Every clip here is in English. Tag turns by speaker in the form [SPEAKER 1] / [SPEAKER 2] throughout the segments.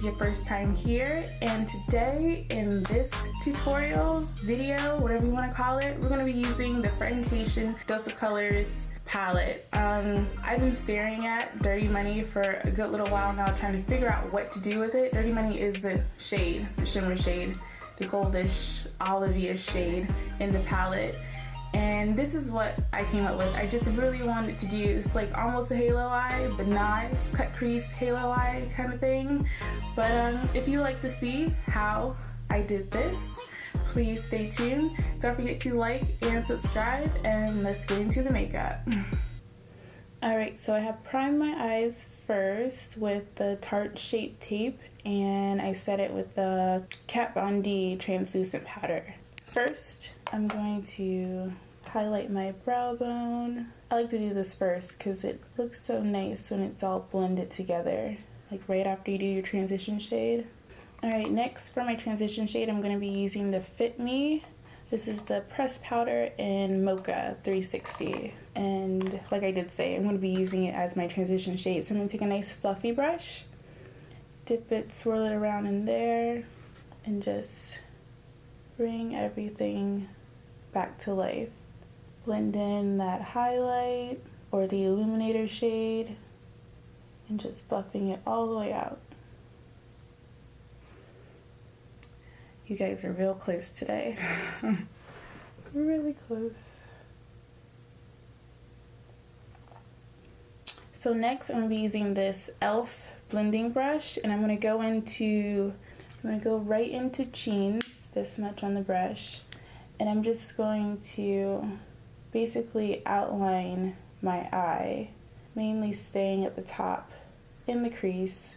[SPEAKER 1] your first time here, and today in this tutorial, video, whatever you want to call it, we're going to be using the Friendcation Dose of Colors palette. I've been staring at Dirty Money for a good little while now, trying to figure out what to do with it. Dirty Money is the shade, the shimmer shade, the goldish, olivey-ish shade in the palette. And this is what I came up with. I just really wanted to do, it's like almost a halo eye, but not, it's cut crease halo eye kind of thing. But if you like to see how I did this, please stay tuned. Don't forget to like and subscribe, and let's get into the makeup. Alright, so I have primed my eyes first with the Tarte Shape Tape, and I set it with the Kat Von D translucent powder. First, I'm going to highlight my brow bone. I like to do this first because it looks so nice when it's all blended together, like right after you do your transition shade. Alright, next for my transition shade, I'm going to be using the Fit Me. This is the pressed powder in Mocha 360. And like I did say, I'm going to be using it as my transition shade. So I'm going to take a nice fluffy brush, dip it, swirl it around in there, and just bring everything back to life. Blend in that highlight or the illuminator shade and just buffing it all the way out. You guys are real close today. Really close. So next I'm going to be using this e.l.f. blending brush, and I'm going to go right into Cheens, this much on the brush, and I'm just going to basically outline my eye, mainly staying at the top in the crease.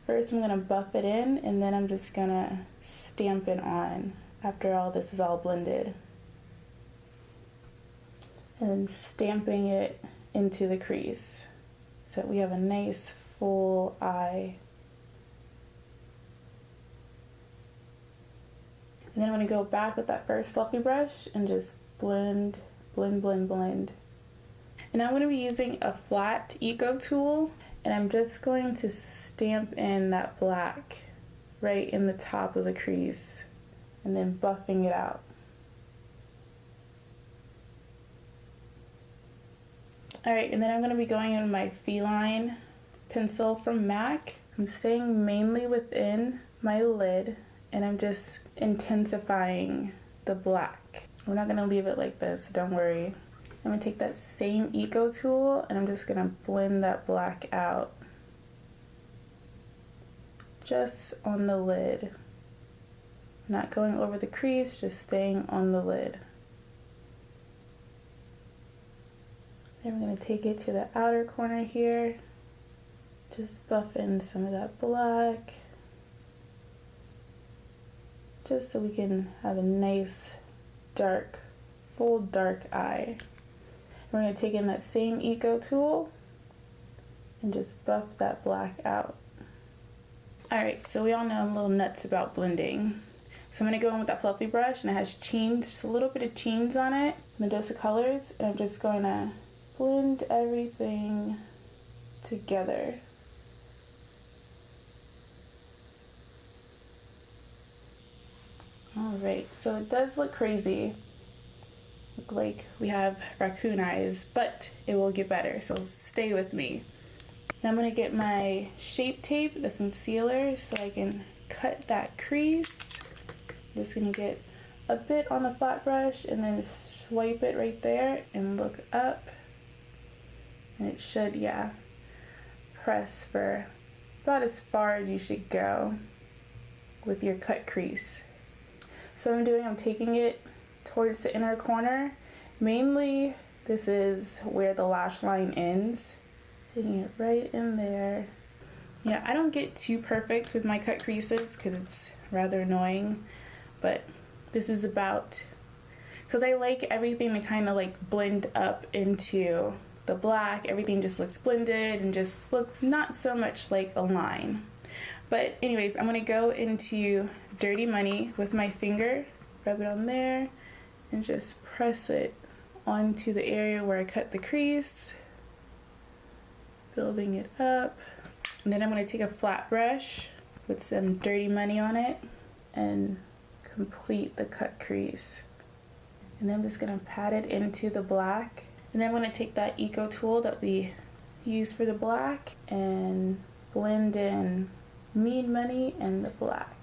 [SPEAKER 1] First I'm going to buff it in, and then I'm just going to stamp it on after all this is all blended. And then stamping it into the crease so that we have a nice full eye. And then I'm going to go back with that first fluffy brush and just blend, blend, blend, blend. And I'm going to be using a flat eco tool, and I'm just going to stamp in that black right in the top of the crease and then buffing it out. Alright, and then I'm going to be going in with my Feline pencil from MAC. I'm staying mainly within my lid, and I'm just intensifying the black. We're not going to leave it like this, so don't worry. I'm going to take that same eco tool, and I'm just going to blend that black out just on the lid. Not going over the crease, just staying on the lid. Then I'm going to take it to the outer corner here. Just buff in some of that black, just so we can have a nice dark, full dark eye. We're going to take in that same eco tool and just buff that black out. Alright, so we all know I'm a little nuts about blending. So I'm going to go in with that fluffy brush, and it has Cheens, just a little bit of Cheens on it, and a Dose of Colors, and I'm just going to blend everything together. Alright, so it does look crazy. Look like we have raccoon eyes, but it will get better, so stay with me. Now I'm going to get my Shape Tape, the concealer, so I can cut that crease. I'm just going to get a bit on the flat brush and then swipe it right there and look up. And it should, yeah, press for about as far as you should go with your cut crease. So what I'm taking it towards the inner corner. Mainly, this is where the lash line ends. Taking it right in there. Yeah, I don't get too perfect with my cut creases because it's rather annoying, but this is about, because I like everything to kind of like blend up into the black. Everything just looks blended and just looks not so much like a line. But anyways, I'm going to go into Dirty Money with my finger, rub it on there, and just press it onto the area where I cut the crease, building it up. And then I'm going to take a flat brush with some Dirty Money on it and complete the cut crease. And then I'm just going to pat it into the black. And then I'm going to take that Eco tool that we use for the black and blend in Mean Money and the black.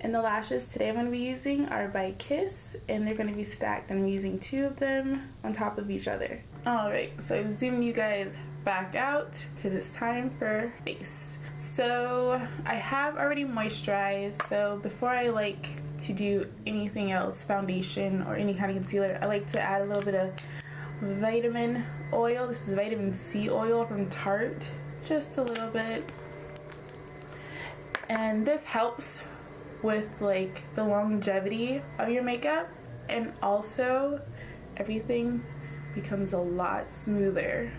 [SPEAKER 1] And the lashes today I'm going to be using are by Kiss, and they're going to be stacked. I'm using 2 of them on top of each other. Alright, so I've zoomed you guys back out because it's time for face. So I have already moisturized, so before I like to do anything else, foundation or any kind of concealer, I like to add a little bit of vitamin oil. This is vitamin C oil from Tarte, just a little bit. And this helps with like the longevity of your makeup, and also everything becomes a lot smoother.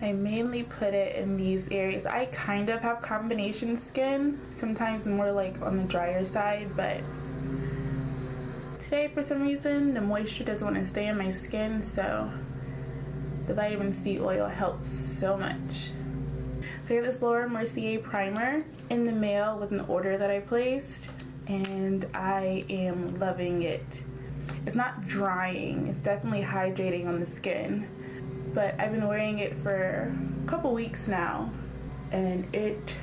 [SPEAKER 1] I mainly put it in these areas. I kind of have combination skin, sometimes more like on the drier side, but today for some reason the moisture doesn't want to stay in my skin, so the vitamin C oil helps so much. So I got this Laura Mercier primer in the mail with an order that I placed, and I am loving it. It's not drying, it's definitely hydrating on the skin, but I've been wearing it for a couple weeks now, and it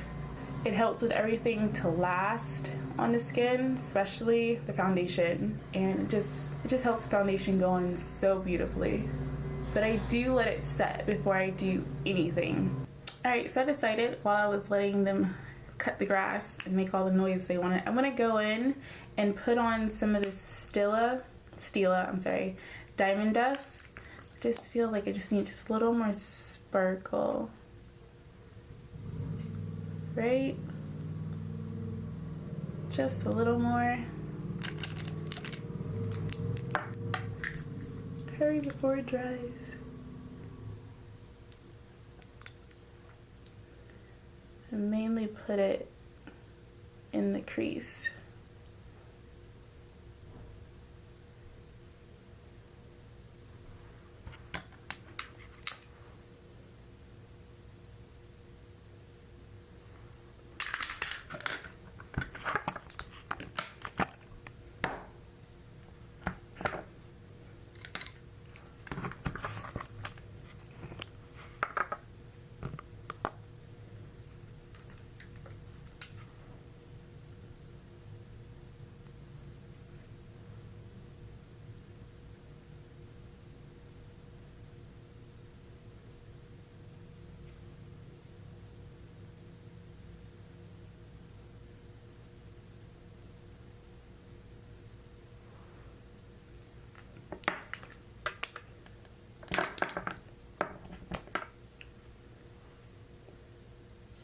[SPEAKER 1] helps with everything to last on the skin, especially the foundation, and it just helps the foundation go on so beautifully. But I do let it set before I do anything. Alright, so I decided while I was letting them cut the grass and make all the noise they wanted, I'm going to go in and put on some of this Stila Diamond Dust. I just feel like I just need just a little more sparkle. Right? Just a little more. Hurry before it dries. I mainly put it in the crease.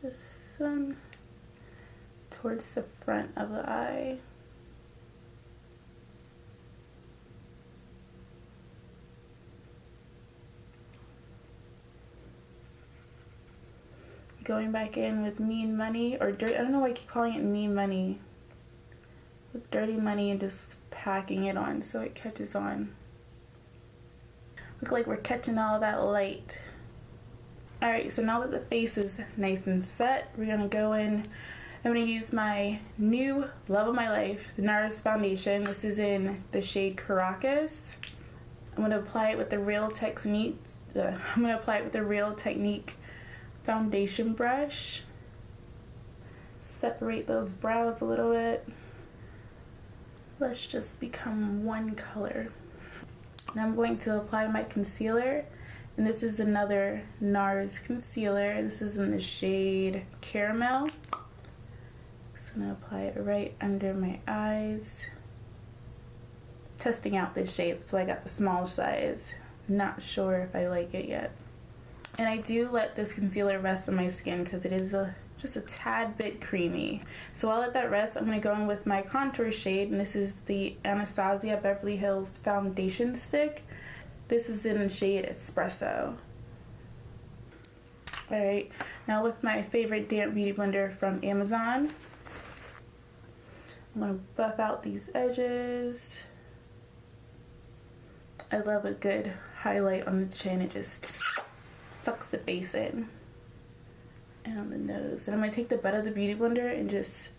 [SPEAKER 1] Just some towards the front of the eye. Going back in with Mean Money, or Dirty, I don't know why I keep calling it Mean Money. With Dirty Money and just packing it on so it catches on. Look like we're catching all that light. Alright, so now that the face is nice and set, we're going to go in. I'm going to use my new love of my life, the Nars Foundation. This is in the shade Caracas. I'm going to apply it with the Real Technique foundation brush. Separate those brows a little bit. Let's just become one color. Now I'm going to apply my concealer. And this is another Nars concealer. This is in the shade Caramel. So I'm going to apply it right under my eyes. Testing out this shade, so I got the small size. Not sure if I like it yet. And I do let this concealer rest on my skin because it is just a tad bit creamy. So I'll let that rest. I'm going to go in with my contour shade, and this is the Anastasia Beverly Hills Foundation Stick. This is in the shade Espresso. Alright, now with my favorite damp beauty blender from Amazon, I'm going to buff out these edges. I love a good highlight on the chin. It just sucks the face in. And on the nose. And I'm going to take the butt of the Beauty Blender and just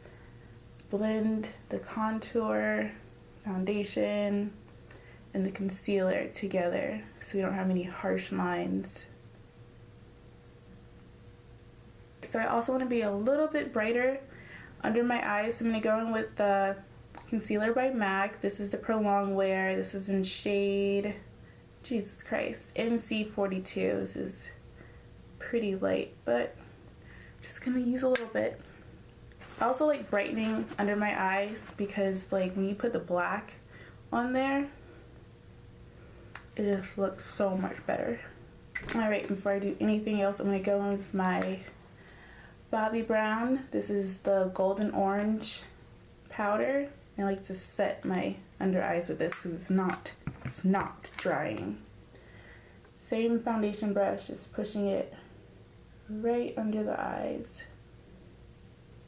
[SPEAKER 1] blend the contour, foundation, and the concealer together so we don't have any harsh lines. So I also want to be a little bit brighter under my eyes. So I'm going to go in with the concealer by MAC. This is the Prolong Wear. This is in shade, Jesus Christ, NC42. This is pretty light, but I'm just going to use a little bit. I also like brightening under my eye because like when you put the black on there, it just looks so much better. Alright, before I do anything else, I'm going to go in with my Bobbi Brown. This is the golden orange powder. I like to set my under eyes with this because it's not drying. Same foundation brush, just pushing it right under the eyes.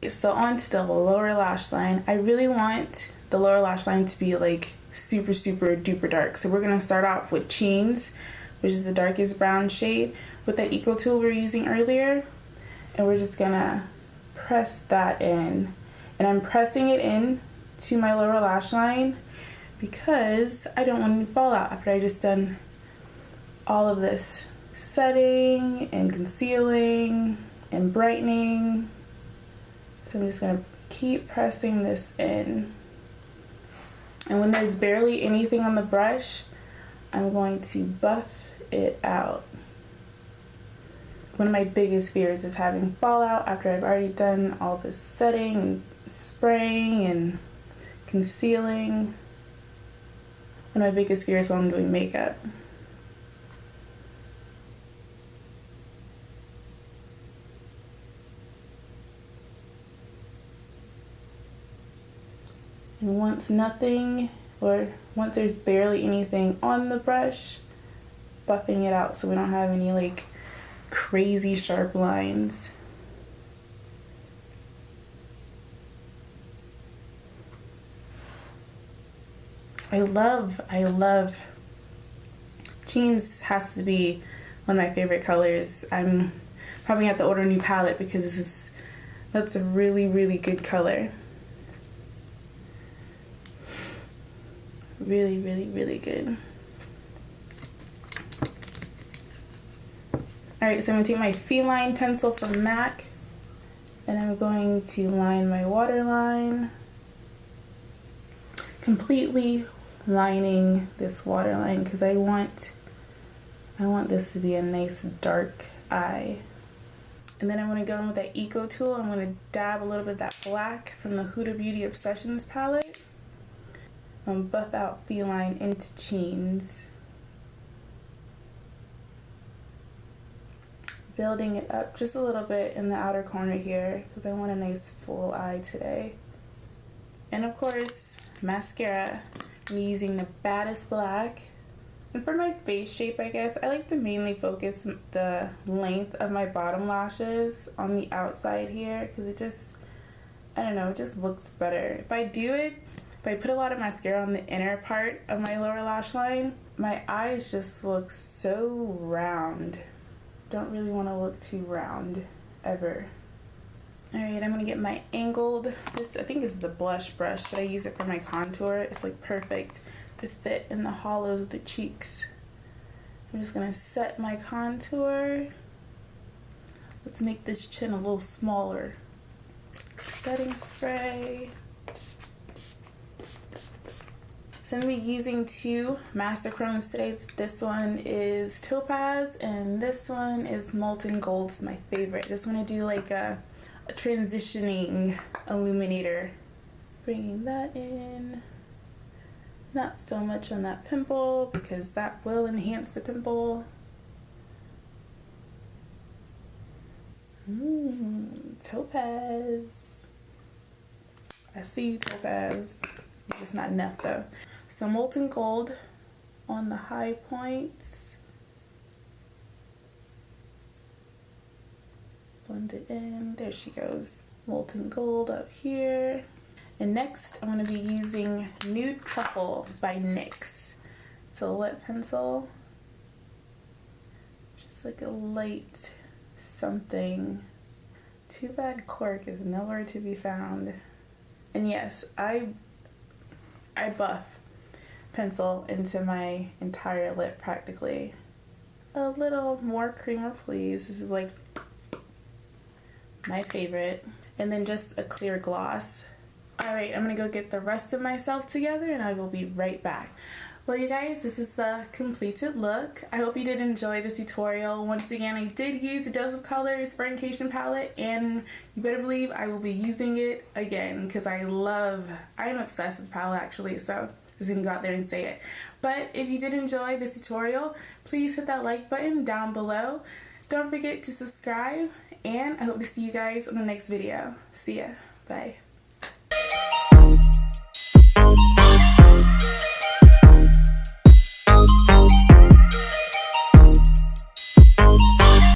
[SPEAKER 1] So on to the lower lash line. I really want the lower lash line to be like super duper dark. So we're going to start off with Cheens, which is the darkest brown shade, with that Eco tool we were using earlier. And we're just going to press that in. And I'm pressing it in to my lower lash line because I don't want any fallout after I just done all of this setting and concealing and brightening. So I'm just going to keep pressing this in. And when there's barely anything on the brush, I'm going to buff it out. One of my biggest fears is having fallout after I've already done all this setting and spraying and concealing. One of my biggest fears while I'm doing makeup. And once there's barely anything on the brush, buffing it out so we don't have any like crazy sharp lines. I love Cheens. Has to be one of my favorite colors. I'm probably gonna have to order a new palette because that's a really good color. Really good. Alright, so I'm going to take my Feline pencil from MAC and I'm going to line my waterline. Completely lining this waterline because I want this to be a nice dark eye. And then I'm going to go in with that Eco tool. I'm going to dab a little bit of that black from the Huda Beauty Obsessions palette. Buff out Feline into Cheens. Building it up just a little bit in the outer corner here because I want a nice full eye today. And of course, mascara. I'm using the Baddest Black. And for my face shape, I guess, I like to mainly focus the length of my bottom lashes on the outside here because it just, I don't know, it just looks better. If I put a lot of mascara on the inner part of my lower lash line, my eyes just look so round. Don't really want to look too round ever. Alright, I'm going to get my angled, I think this is a blush brush, but I use it for my contour. It's like perfect to fit in the hollows of the cheeks. I'm just going to set my contour. Let's make this chin a little smaller. Setting spray. So I'm going to be using two Master Chromes today. This one is Topaz and this one is Molten Gold. It's my favorite. I just want to do like a transitioning illuminator. Bringing that in. Not so much on that pimple because that will enhance the pimple. Topaz. I see you, Topaz. It's not enough though. So Molten Gold on the high points. Blend it in. There she goes. Molten Gold up here. And next I'm going to be using Nude Truffle by NYX. Silhouette pencil. Just It's like a light something. Too bad cork is nowhere to be found. And yes, I buff pencil into my entire lip practically. A little more creamer, please. This is like my favorite. And then just a clear gloss. Alright, I'm gonna go get the rest of myself together and I will be right back. Well, you guys, this is the completed look. I hope you did enjoy this tutorial. Once again, I did use the Dose of Colors friendcation palette, and you better believe I will be using it again because I am obsessed with this palette actually, so I'm just gonna go out there and say it. But if you did enjoy this tutorial, please hit that like button down below. Don't forget to subscribe, and I hope to see you guys on the next video. See ya. Bye.